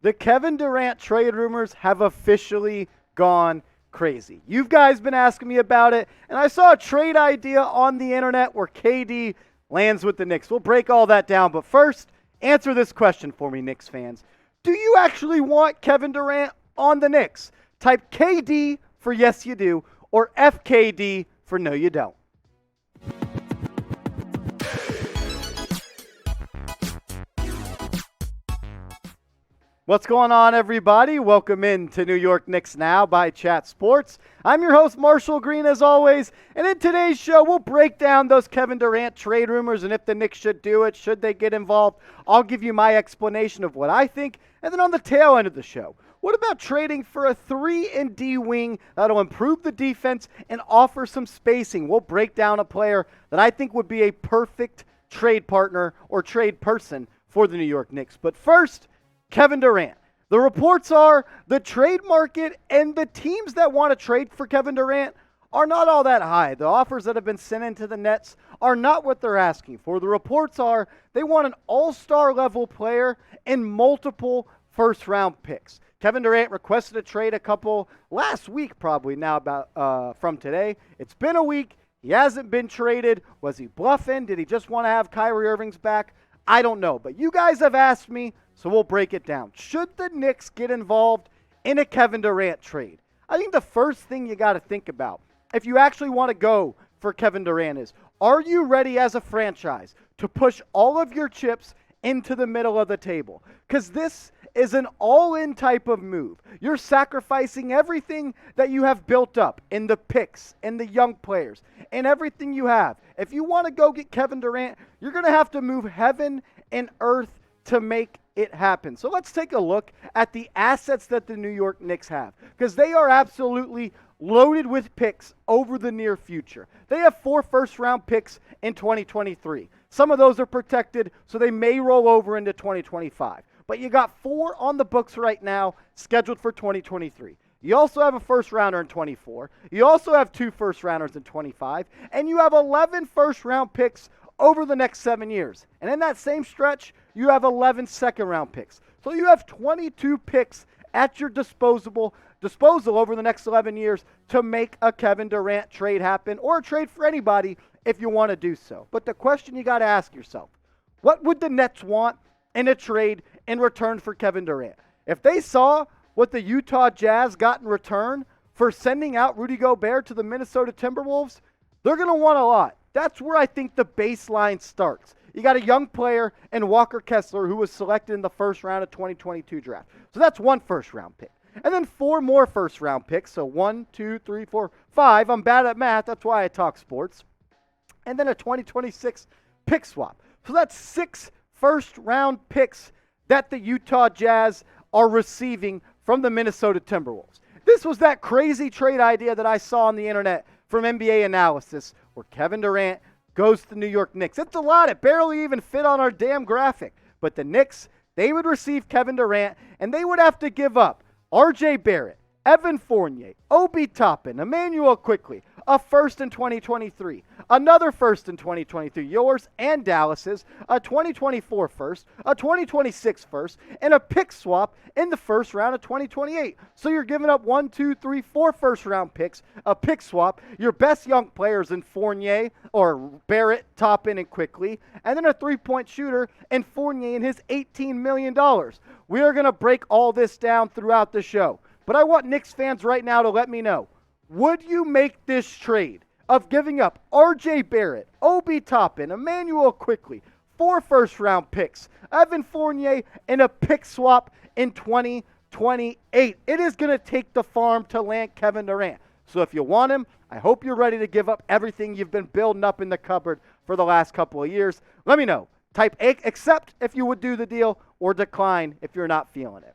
The Kevin Durant trade rumors have officially gone crazy. You guys been asking me about it, and I saw a trade idea on the internet where KD lands with the Knicks. We'll break all that down, but first, answer this question for me, Knicks fans. Do you actually want Kevin Durant on the Knicks? Type KD for yes you do, or FKD for no you don't. What's going on, everybody? Welcome in to New York Knicks Now by Chat Sports. I'm your host, Marshall Green, as always, and in today's show, we'll break down those Kevin Durant trade rumors and if the Knicks should do it, should they get involved. I'll give you my explanation of what I think, and then on the tail end of the show, what about trading for a 3-and-D wing that'll improve the defense and offer some spacing? We'll break down a player that I think would be a perfect trade partner or trade person for the New York Knicks. But first, Kevin Durant. The reports are the trade market and the teams that want to trade for Kevin Durant are not all that high. The offers that have been sent into the Nets are not what they're asking for. The reports are they want an all-star level player and multiple first-round picks. Kevin Durant requested a trade last week probably now about from today. It's been a week. He hasn't been traded. Was he bluffing? Did he just want to have Kyrie Irving's back? I don't know, but you guys have asked me, so we'll break it down. Should the Knicks get involved in a Kevin Durant trade? I think the first thing you got to think about, if you actually want to go for Kevin Durant, is, are you ready as a franchise to push all of your chips into the middle of the table? Because this is an all-in type of move. You're sacrificing everything that you have built up in the picks and the young players and everything you have. If you want to go get Kevin Durant, you're going to have to move heaven and earth to make it happen. So let's take a look at the assets that the New York Knicks have, because they are absolutely loaded with picks over the near future. They have 4 first-round picks in 2023. Some of those are protected, so they may roll over into 2025. But you got 4 on the books right now scheduled for 2023. You also have a first-rounder in 24. You also have 2 first-rounders in 25. And you have 11 first-round picks over the next 7 years. And in that same stretch, you have 11 second-round picks. So you have 22 picks at your disposal over the next 11 years to make a Kevin Durant trade happen, or a trade for anybody if you want to do so. But the question you got to ask yourself, what would the Nets want in a trade in return for Kevin Durant? If they saw what the Utah Jazz got in return for sending out Rudy Gobert to the Minnesota Timberwolves, they're going to want a lot. That's where I think the baseline starts. You got a young player in Walker Kessler who was selected in the first round of 2022 draft. So that's 1 first-round pick. And then 4 more first-round picks. So 1, 2, 3, 4, 5. I'm bad at math. That's why I talk sports. And then a 2026 pick swap. So that's 6 first-round picks that the Utah Jazz are receiving from the Minnesota Timberwolves. This was that crazy trade idea that I saw on the internet from NBA Analysis where Kevin Durant goes to the New York Knicks. It's a lot. It barely even fit on our damn graphic. But the Knicks, they would receive Kevin Durant, and they would have to give up R.J. Barrett, Evan Fournier, Obi Toppin, Emmanuel Quickley, a first in 2023, another first in 2023, yours and Dallas's, a 2024 first, a 2026 first, and a pick swap in the first round of 2028. So you're giving up 1, 2, 3, 4 first-round picks, a pick swap, your best young players in Fournier, or Barrett, Toppin, and Quickley, and then a three-point shooter in Fournier and his $18 million. We are going to break all this down throughout the show. But I want Knicks fans right now to let me know, would you make this trade of giving up R.J. Barrett, Obi Toppin, Emmanuel Quickley, 4 first-round picks, Evan Fournier, and a pick swap in 2028? It is going to take the farm to land Kevin Durant. So if you want him, I hope you're ready to give up everything you've been building up in the cupboard for the last couple of years. Let me know. Type accept if you would do the deal, or decline if you're not feeling it.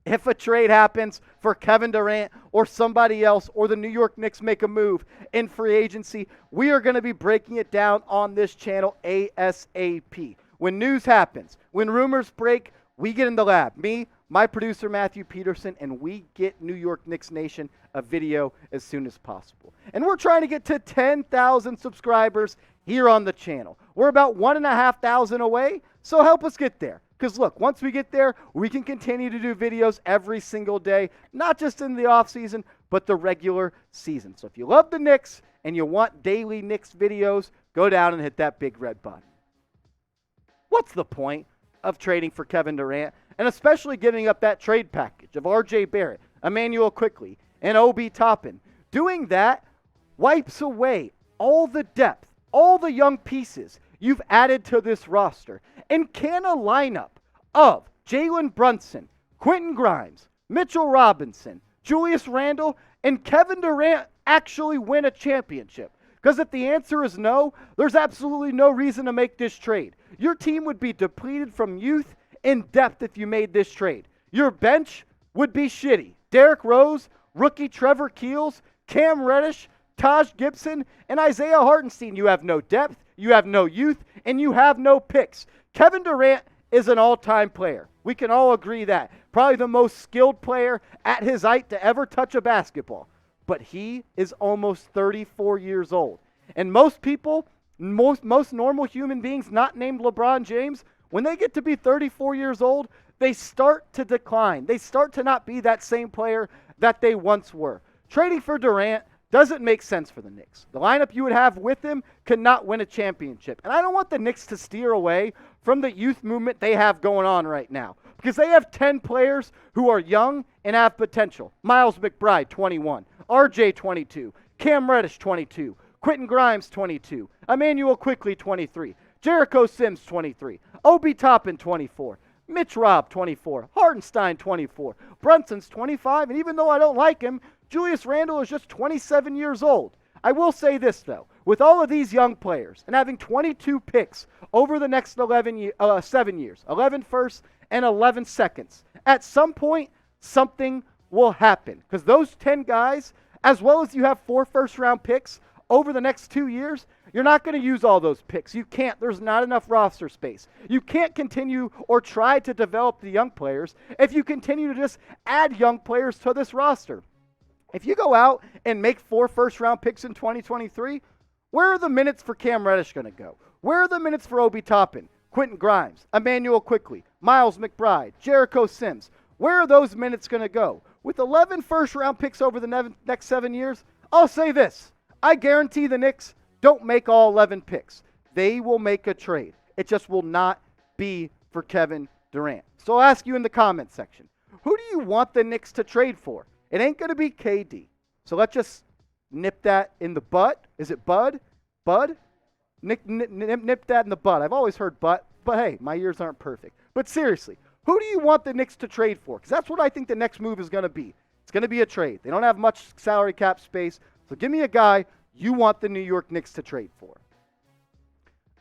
If a trade happens for Kevin Durant or somebody else, or the New York Knicks make a move in free agency, we are going to be breaking it down on this channel ASAP. When news happens, when rumors break, we get in the lab. Me, my producer Matthew Peterson, and we get New York Knicks Nation a video as soon as possible. And we're trying to get to 10,000 subscribers here on the channel. We're about 1,500 away, so help us get there. Because look, once we get there, we can continue to do videos every single day, not just in the offseason, but the regular season. So if you love the Knicks and you want daily Knicks videos, go down and hit that big red button. What's the point of trading for Kevin Durant, and especially giving up that trade package of R.J. Barrett, Emmanuel Quickley, and Obi Toppin? Doing that wipes away all the depth, all the young pieces you've added to this roster. And can a lineup of Jalen Brunson, Quentin Grimes, Mitchell Robinson, Julius Randle, and Kevin Durant actually win a championship? Because if the answer is no, there's absolutely no reason to make this trade. Your team would be depleted from youth and depth if you made this trade. Your bench would be shitty. Derrick Rose, rookie Trevor Keels, Cam Reddish, Taj Gibson, and Isaiah Hartenstein. You have no depth, you have no youth, and you have no picks. Kevin Durant is an all-time player. We can all agree that. Probably the most skilled player at his height to ever touch a basketball. But he is almost 34 years old. And most people, most normal human beings not named LeBron James, when they get to be 34 years old, they start to decline. They start to not be that same player that they once were. Trading for Durant doesn't make sense for the Knicks. The lineup you would have with him could not win a championship. And I don't want the Knicks to steer away from the youth movement they have going on right now, because they have 10 players who are young and have potential. Miles McBride, 21. RJ, 22. Cam Reddish, 22. Quentin Grimes, 22. Emmanuel Quickley, 23. Jericho Sims, 23. Obi Toppin, 24. Mitch Robb, 24. Hartenstein, 24. Brunson's 25. And even though I don't like him, Julius Randle is just 27 years old. I will say this, though. With all of these young players and having 22 picks over the next 7 years, 11 firsts and 11 seconds, at some point, something will happen. Because those 10 guys, as well as you have 4 first-round picks over the next 2 years, you're not going to use all those picks. You can't. There's not enough roster space. You can't continue or try to develop the young players if you continue to just add young players to this roster. If you go out and make 4 first-round picks in 2023, where are the minutes for Cam Reddish going to go? Where are the minutes for Obi Toppin, Quentin Grimes, Emmanuel Quickley, Miles McBride, Jericho Sims? Where are those minutes going to go? With 11 first-round picks over the next 7 years, I'll say this. I guarantee the Knicks don't make all 11 picks. They will make a trade. It just will not be for Kevin Durant. So I'll ask you in the comment section, who do you want the Knicks to trade for? It ain't going to be KD. So let's just nip that in the butt. Is it bud? Bud? Nip that in the butt. I've always heard butt, but hey, my ears aren't perfect. But seriously, who do you want the Knicks to trade for? Because that's what I think the next move is going to be. It's going to be a trade. They don't have much salary cap space. So give me a guy you want the New York Knicks to trade for.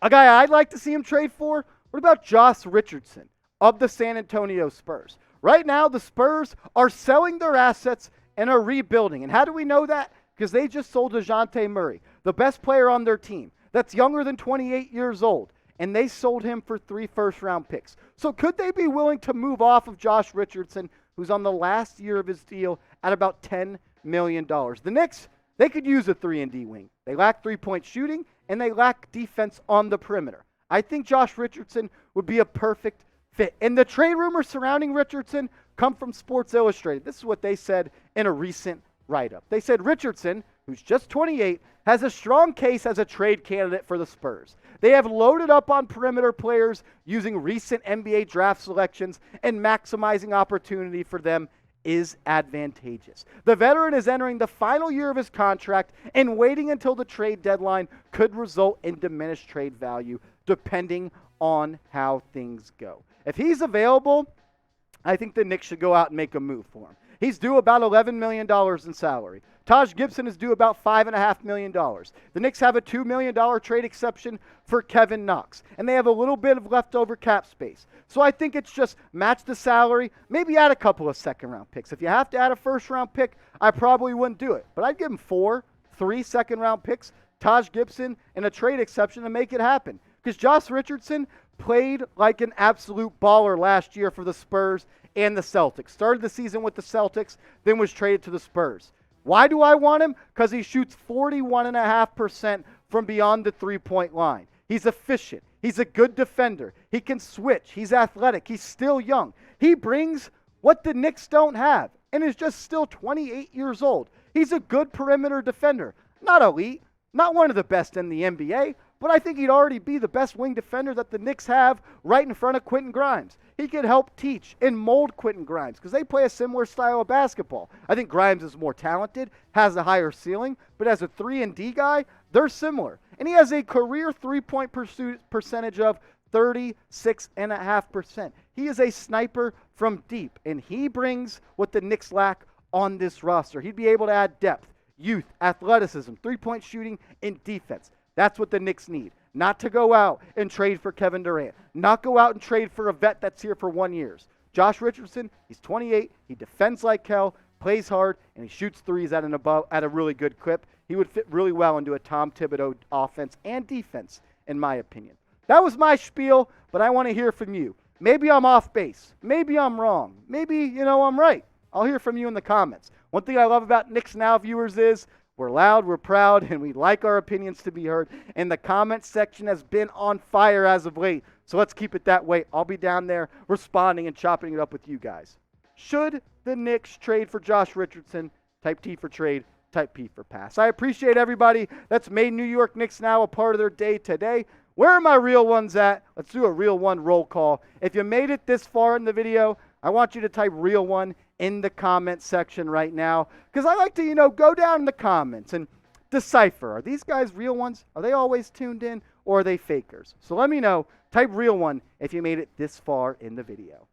A guy I'd like to see him trade for? What about Josh Richardson of the San Antonio Spurs? Right now, the Spurs are selling their assets and are rebuilding. And how do we know that? Because they just sold DeJounte Murray, the best player on their team, that's younger than 28 years old. And they sold him for 3 first-round picks. So could they be willing to move off of Josh Richardson, who's on the last year of his deal, at about $10 million? The Knicks, they could use a 3-and-D wing. They lack three-point shooting, and they lack defense on the perimeter. I think Josh Richardson would be a perfect fit. And the trade rumors surrounding Richardson come from Sports Illustrated. This is what they said in a recent write-up. They said Richardson, who's just 28, has a strong case as a trade candidate for the Spurs. They have loaded up on perimeter players using recent NBA draft selections, and maximizing opportunity for them is advantageous. The veteran is entering the final year of his contract, and waiting until the trade deadline could result in diminished trade value depending on how things go. If he's available, I think the Knicks should go out and make a move for him. He's due about $11 million in salary. Taj Gibson is due about $5.5 million. The Knicks have a $2 million trade exception for Kevin Knox, and they have a little bit of leftover cap space. So I think it's just match the salary, maybe add a couple of second-round picks. If you have to add a first-round pick, I probably wouldn't do it. But I'd give him 3 second-round picks, Taj Gibson, and a trade exception to make it happen. Because Josh Richardson played like an absolute baller last year for the Spurs and the Celtics. Started the season with the Celtics, then was traded to the Spurs. Why do I want him? Because he shoots 41.5% from beyond the three-point line. He's efficient. He's a good defender. He can switch. He's athletic. He's still young. He brings what the Knicks don't have and is just still 28 years old. He's a good perimeter defender. Not elite, not one of the best in the NBA, but I think he'd already be the best wing defender that the Knicks have right in front of Quentin Grimes. He could help teach and mold Quentin Grimes because they play a similar style of basketball. I think Grimes is more talented, has a higher ceiling, but as a 3-and-D guy, they're similar. And he has a career three-point percentage of 36.5%. He is a sniper from deep, and he brings what the Knicks lack on this roster. He'd be able to add depth, youth, athleticism, three-point shooting, and defense. That's what the Knicks need. Not to go out and trade for Kevin Durant. Not go out and trade for a vet that's here for 1 year. Josh Richardson, he's 28. He defends like hell, plays hard, and he shoots threes at a really good clip. He would fit really well into a Tom Thibodeau offense and defense, in my opinion. That was my spiel, but I want to hear from you. Maybe I'm off base. Maybe I'm wrong. Maybe, I'm right. I'll hear from you in the comments. One thing I love about Knicks Now viewers is we're loud, we're proud, and we like our opinions to be heard. And the comment section has been on fire as of late. So let's keep it that way. I'll be down there responding and chopping it up with you guys. Should the Knicks trade for Josh Richardson? Type T for trade, type P for pass. I appreciate everybody that's made New York Knicks Now a part of their day today. Where are my real ones at? Let's do a real one roll call. If you made it this far in the video, I want you to type real one in the comment section right now, because I like to, go down in the comments and decipher. Are these guys real ones? Are they always tuned in, or are they fakers? So let me know. Type real one if you made it this far in the video.